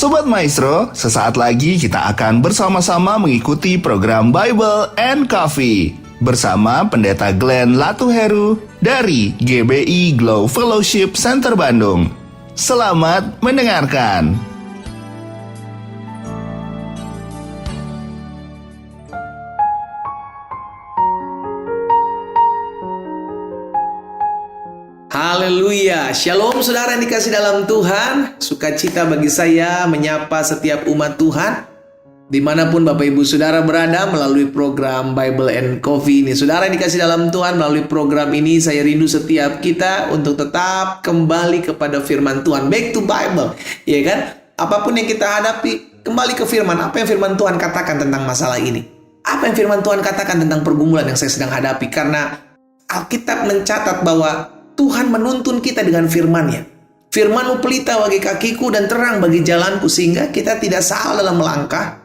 Sobat Maestro, sesaat lagi kita akan bersama-sama mengikuti program Bible and Coffee bersama Pendeta Glenn Latuheru dari GBI Glow Fellowship Center Bandung. Selamat mendengarkan. Haleluya, shalom saudara yang dikasih dalam Tuhan. Sukacita bagi saya menyapa setiap umat Tuhan dimanapun Bapak Ibu Saudara berada melalui program Bible and Coffee ini. Saudara yang dikasih dalam Tuhan, melalui program ini saya rindu setiap kita untuk tetap kembali kepada firman Tuhan. Back to Bible, ya kan? Apapun yang kita hadapi, kembali ke firman. Apa yang firman Tuhan katakan tentang masalah ini? Apa yang firman Tuhan katakan tentang pergumulan yang saya sedang hadapi? Karena Alkitab mencatat bahwa Tuhan menuntun kita dengan firman-Nya. Firman-Mu pelita bagi kakiku dan terang bagi jalanku, sehingga kita tidak salah dalam melangkah,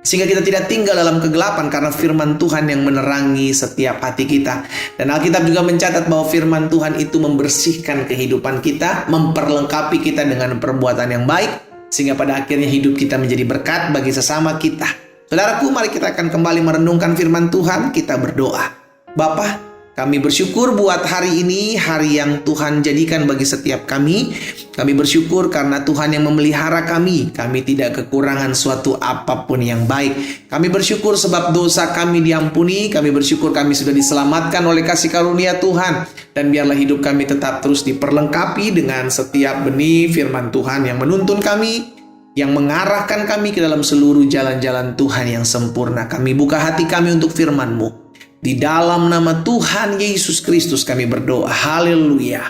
sehingga kita tidak tinggal dalam kegelapan, karena firman Tuhan yang menerangi setiap hati kita. Dan Alkitab juga mencatat bahwa firman Tuhan itu membersihkan kehidupan kita, memperlengkapi kita dengan perbuatan yang baik, sehingga pada akhirnya hidup kita menjadi berkat bagi sesama kita. Saudaraku, mari kita akan kembali merenungkan firman Tuhan. Kita berdoa. Bapa, kami bersyukur buat hari ini, hari yang Tuhan jadikan bagi setiap kami. Kami bersyukur karena Tuhan yang memelihara kami. Kami tidak kekurangan suatu apapun yang baik. Kami bersyukur sebab dosa kami diampuni. Kami bersyukur kami sudah diselamatkan oleh kasih karunia Tuhan. Dan biarlah hidup kami tetap terus diperlengkapi dengan setiap benih firman Tuhan yang menuntun kami, yang mengarahkan kami ke dalam seluruh jalan-jalan Tuhan yang sempurna. Kami buka hati kami untuk firman-Mu. Di dalam nama Tuhan Yesus Kristus kami berdoa. Haleluya.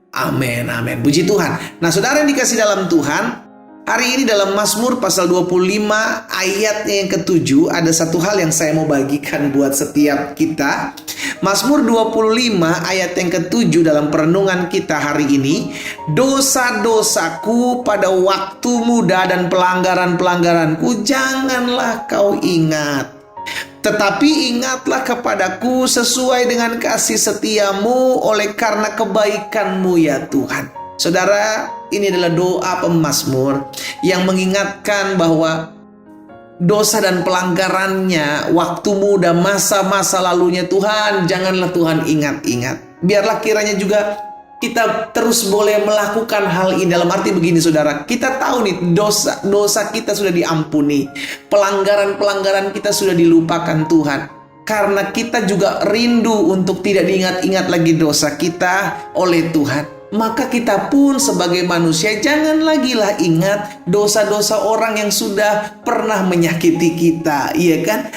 Amin, amin. Puji Tuhan. Nah, saudara yang dikasih dalam Tuhan, hari ini dalam Mazmur pasal 25 ayatnya yang ke-7, ada satu hal yang saya mau bagikan buat setiap kita. Mazmur 25 ayat yang ke-7 dalam perenungan kita hari ini. Dosa-dosaku pada waktu muda dan pelanggaran-pelanggaranku janganlah kau ingat. Tetapi ingatlah kepadaku sesuai dengan kasih setiamu oleh karena kebaikanmu ya Tuhan. Saudara, ini adalah doa pemazmur yang mengingatkan bahwa dosa dan pelanggarannya, waktu muda, masa-masa lalunya Tuhan, janganlah Tuhan ingat-ingat. Biarlah kiranya juga kita terus boleh melakukan hal ini. Dalam arti begini saudara, kita tahu nih dosa kita sudah diampuni, pelanggaran-pelanggaran kita sudah dilupakan Tuhan. Karena kita juga rindu untuk tidak diingat-ingat lagi dosa kita oleh Tuhan, maka kita pun sebagai manusia jangan lagi lah ingat dosa-dosa orang yang sudah pernah menyakiti kita, iya kan?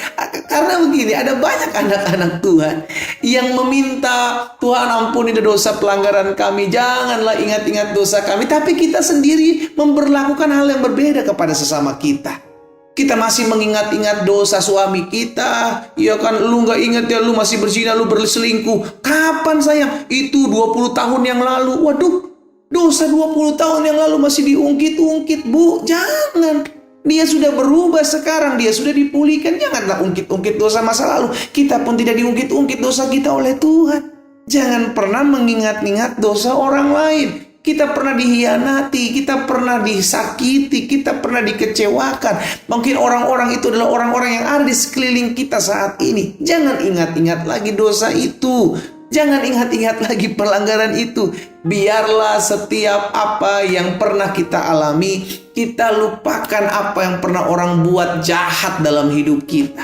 Karena begini, ada banyak anak-anak Tuhan yang meminta Tuhan ampuni dosa pelanggaran kami, janganlah ingat-ingat dosa kami, tapi kita sendiri memperlakukan hal yang berbeda kepada sesama kita. Kita masih mengingat-ingat dosa suami kita. Ya kan, lu gak ingat ya, lu masih berzina, lu berselingkuh. Kapan sayang? Itu 20 tahun yang lalu. Waduh, dosa 20 tahun yang lalu masih diungkit-ungkit, Bu. Jangan. Dia sudah berubah sekarang, dia sudah dipulihkan. Janganlah ungkit-ungkit dosa masa lalu. Kita pun tidak diungkit-ungkit dosa kita oleh Tuhan. Jangan pernah mengingat-ingat dosa orang lain. Kita pernah dihianati, kita pernah disakiti, kita pernah dikecewakan. Mungkin orang-orang itu adalah orang-orang yang ada di sekeliling kita saat ini. Jangan ingat-ingat lagi dosa itu. Jangan ingat-ingat lagi pelanggaran itu. Biarlah setiap apa yang pernah kita alami, kita lupakan apa yang pernah orang buat jahat dalam hidup kita.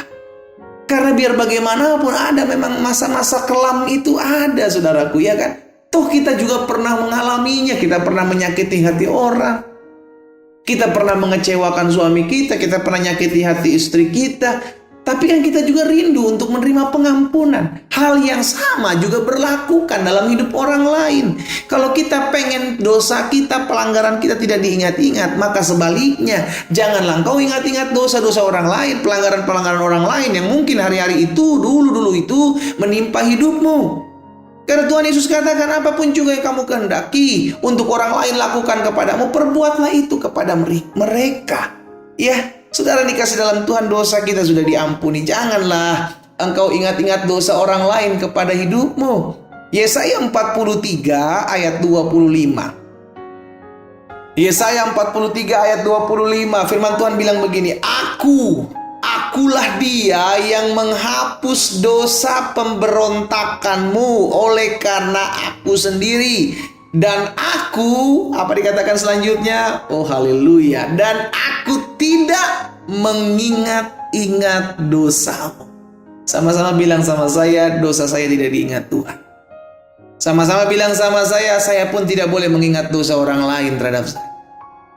Karena biar bagaimanapun ada memang masa-masa kelam itu ada, saudaraku, ya kan? Toh kita juga pernah mengalaminya. Kita pernah menyakiti hati orang, kita pernah mengecewakan suami kita, kita pernah nyakiti hati istri kita. Tapi kan kita juga rindu untuk menerima pengampunan. Hal yang sama juga berlakukan dalam hidup orang lain. Kalau kita pengen dosa kita, pelanggaran kita tidak diingat-ingat, maka sebaliknya, janganlah engkau ingat-ingat dosa-dosa orang lain, pelanggaran-pelanggaran orang lain yang mungkin hari-hari itu, dulu-dulu itu menimpa hidupmu. Karena Tuhan Yesus katakan, apapun juga yang kamu kehendaki untuk orang lain lakukan kepadamu, perbuatlah itu kepada mereka. Ya, saudara dikasih dalam Tuhan, dosa kita sudah diampuni. Janganlah engkau ingat-ingat dosa orang lain kepada hidupmu. Yesaya 43 ayat 25. Yesaya 43 ayat 25, firman Tuhan bilang begini, Akulah dia yang menghapus dosa pemberontakanmu oleh karena aku sendiri. Dan aku, apa dikatakan selanjutnya? Oh haleluya. Dan aku tidak mengingat-ingat dosamu. Sama-sama bilang sama saya, dosa saya tidak diingat Tuhan. Sama-sama bilang sama saya pun tidak boleh mengingat dosa orang lain terhadap saya.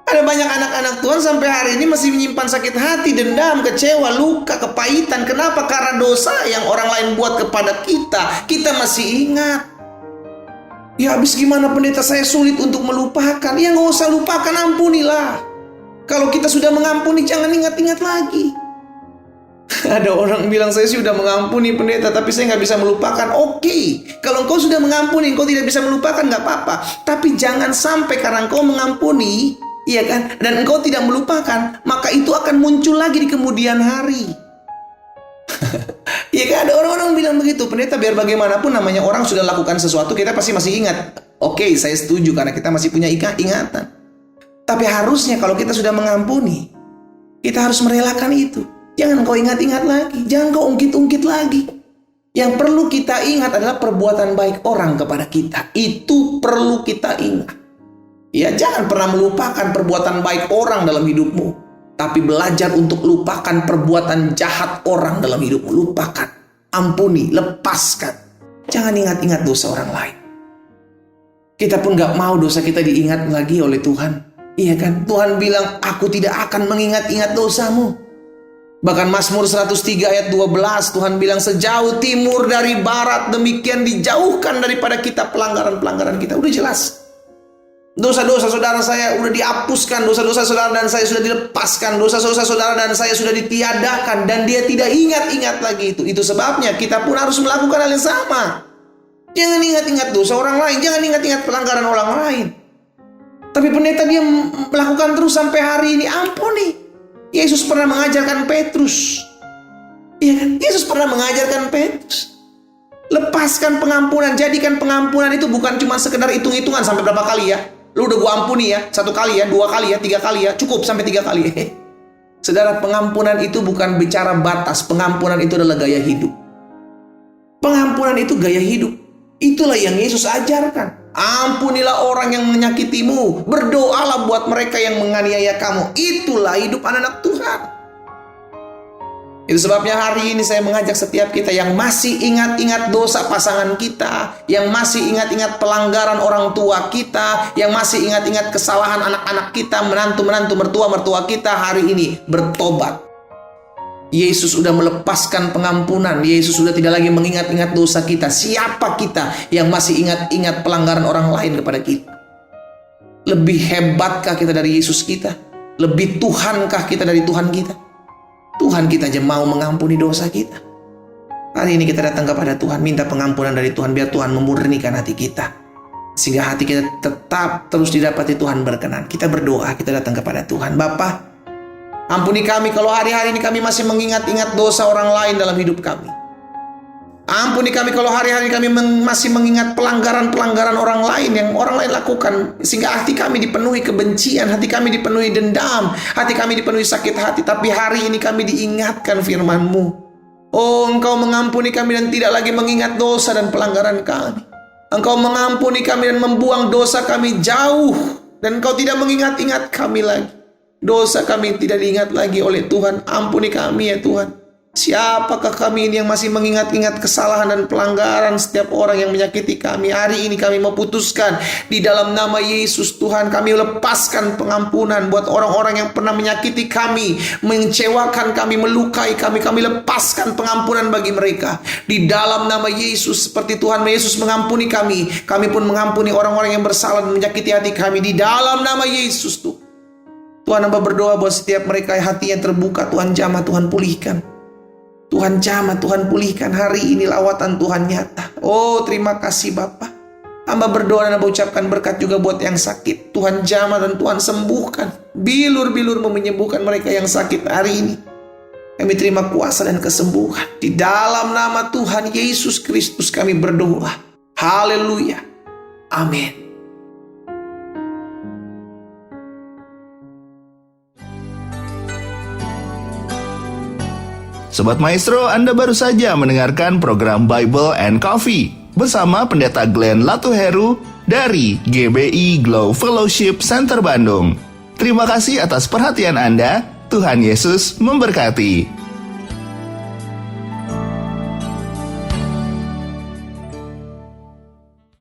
Ada banyak anak-anak Tuhan sampai hari ini masih menyimpan sakit hati, dendam, kecewa, luka, kepahitan. Kenapa? Karena dosa yang orang lain buat kepada kita masih ingat. Ya habis gimana pendeta, saya sulit untuk melupakan. Ya nggak usah lupakan, ampunilah. Kalau kita sudah mengampuni, jangan ingat-ingat lagi. Ada orang bilang, saya sudah mengampuni pendeta, tapi saya nggak bisa melupakan. Oke, kalau engkau sudah mengampuni, engkau tidak bisa melupakan, nggak apa-apa. Tapi jangan sampai karena engkau mengampuni, iya kan, dan engkau tidak melupakan, maka itu akan muncul lagi di kemudian hari. Iya kan, ada orang-orang bilang begitu, pendeta, biar bagaimanapun namanya orang sudah lakukan sesuatu, kita pasti masih ingat. Oke, saya setuju karena kita masih punya ingatan. Tapi harusnya kalau kita sudah mengampuni, kita harus merelakan itu. Jangan kau ingat-ingat lagi, jangan kau ungkit-ungkit lagi. Yang perlu kita ingat adalah perbuatan baik orang kepada kita. Itu perlu kita ingat. Ya, jangan pernah melupakan perbuatan baik orang dalam hidupmu, tapi belajar untuk lupakan perbuatan jahat orang dalam hidupmu. Lupakan, ampuni, lepaskan. Jangan ingat-ingat dosa orang lain. Kita pun gak mau dosa kita diingat lagi oleh Tuhan. Iya kan? Tuhan bilang, aku tidak akan mengingat-ingat dosamu. Bahkan Mazmur 103 ayat 12, Tuhan bilang, sejauh timur dari barat, demikian dijauhkan daripada kita pelanggaran-pelanggaran kita. Udah jelas. Dosa-dosa saudara saya sudah dihapuskan, dosa-dosa saudara dan saya sudah dilepaskan, dosa-dosa saudara dan saya sudah ditiadakan, dan dia tidak ingat-ingat lagi itu. Itu sebabnya kita pun harus melakukan hal yang sama. Jangan ingat-ingat dosa orang lain, jangan ingat-ingat pelanggaran orang lain. Tapi pendeta dia melakukan terus sampai hari ini. Ampuni. Yesus pernah mengajarkan Petrus. Iya kan? Yesus pernah mengajarkan Petrus. Lepaskan pengampunan, jadikan pengampunan itu bukan cuma sekedar hitung-hitungan sampai berapa kali ya. Lu udah gua ampuni ya, 1 kali ya, 2 kali ya, 3 kali ya, cukup sampai 3 kali. Saudara, pengampunan itu bukan bicara batas, pengampunan itu adalah gaya hidup. Pengampunan itu gaya hidup. Itulah yang Yesus ajarkan. Ampunilah orang yang menyakitimu, berdoalah buat mereka yang menganiaya kamu. Itulah hidup anak-anak Tuhan. Itu sebabnya hari ini saya mengajak setiap kita yang masih ingat-ingat dosa pasangan kita, yang masih ingat-ingat pelanggaran orang tua kita, yang masih ingat-ingat kesalahan anak-anak kita, menantu-menantu, mertua-mertua kita, hari ini bertobat. Yesus sudah melepaskan pengampunan. Yesus sudah tidak lagi mengingat-ingat dosa kita. Siapa kita yang masih ingat-ingat pelanggaran orang lain kepada kita? Lebih hebatkah kita dari Yesus kita? Lebih Tuhankah kita dari Tuhan kita? Tuhan kita aja mau mengampuni dosa kita. Hari ini kita datang kepada Tuhan, minta pengampunan dari Tuhan, biar Tuhan memurnikan hati kita, sehingga hati kita tetap terus didapati Tuhan berkenan. Kita berdoa, kita datang kepada Tuhan. Bapa, ampuni kami kalau hari-hari ini kami masih mengingat-ingat dosa orang lain dalam hidup kami. Ampuni kami kalau hari-hari kami masih mengingat pelanggaran-pelanggaran orang lain yang orang lain lakukan, sehingga hati kami dipenuhi kebencian, hati kami dipenuhi dendam, hati kami dipenuhi sakit hati. Tapi hari ini kami diingatkan firman-Mu. Oh, Engkau mengampuni kami dan tidak lagi mengingat dosa dan pelanggaran kami. Engkau mengampuni kami dan membuang dosa kami jauh, dan Engkau tidak mengingat-ingat kami lagi. Dosa kami tidak diingat lagi oleh Tuhan. Ampuni kami ya Tuhan. Siapakah kami ini yang masih mengingat-ingat kesalahan dan pelanggaran setiap orang yang menyakiti kami? Hari ini kami memutuskan di dalam nama Yesus Tuhan, kami lepaskan pengampunan buat orang-orang yang pernah menyakiti kami, mengecewakan kami, melukai kami. Kami lepaskan pengampunan bagi mereka. Di dalam nama Yesus, seperti Tuhan Yesus mengampuni kami, kami pun mengampuni orang-orang yang bersalah dan menyakiti hati kami. Di dalam nama Yesus Tuhan. Tuhan, hamba berdoa buat setiap mereka yang hatinya terbuka. Tuhan jamah, Tuhan pulihkan. Tuhan jamah, Tuhan pulihkan. Hari ini lawatan Tuhan nyata. Oh, terima kasih Bapa. Hamba berdoa dan hamba ucapkan berkat juga buat yang sakit. Tuhan jamah dan Tuhan sembuhkan. Bilur-bilur menyembuhkan mereka yang sakit hari ini. Kami terima kuasa dan kesembuhan. Di dalam nama Tuhan Yesus Kristus kami berdoa. Haleluya. Amin. Sobat Maestro, Anda baru saja mendengarkan program Bible and Coffee bersama Pendeta Glenn Latuheru dari GBI Glow Fellowship Center Bandung. Terima kasih atas perhatian Anda. Tuhan Yesus memberkati.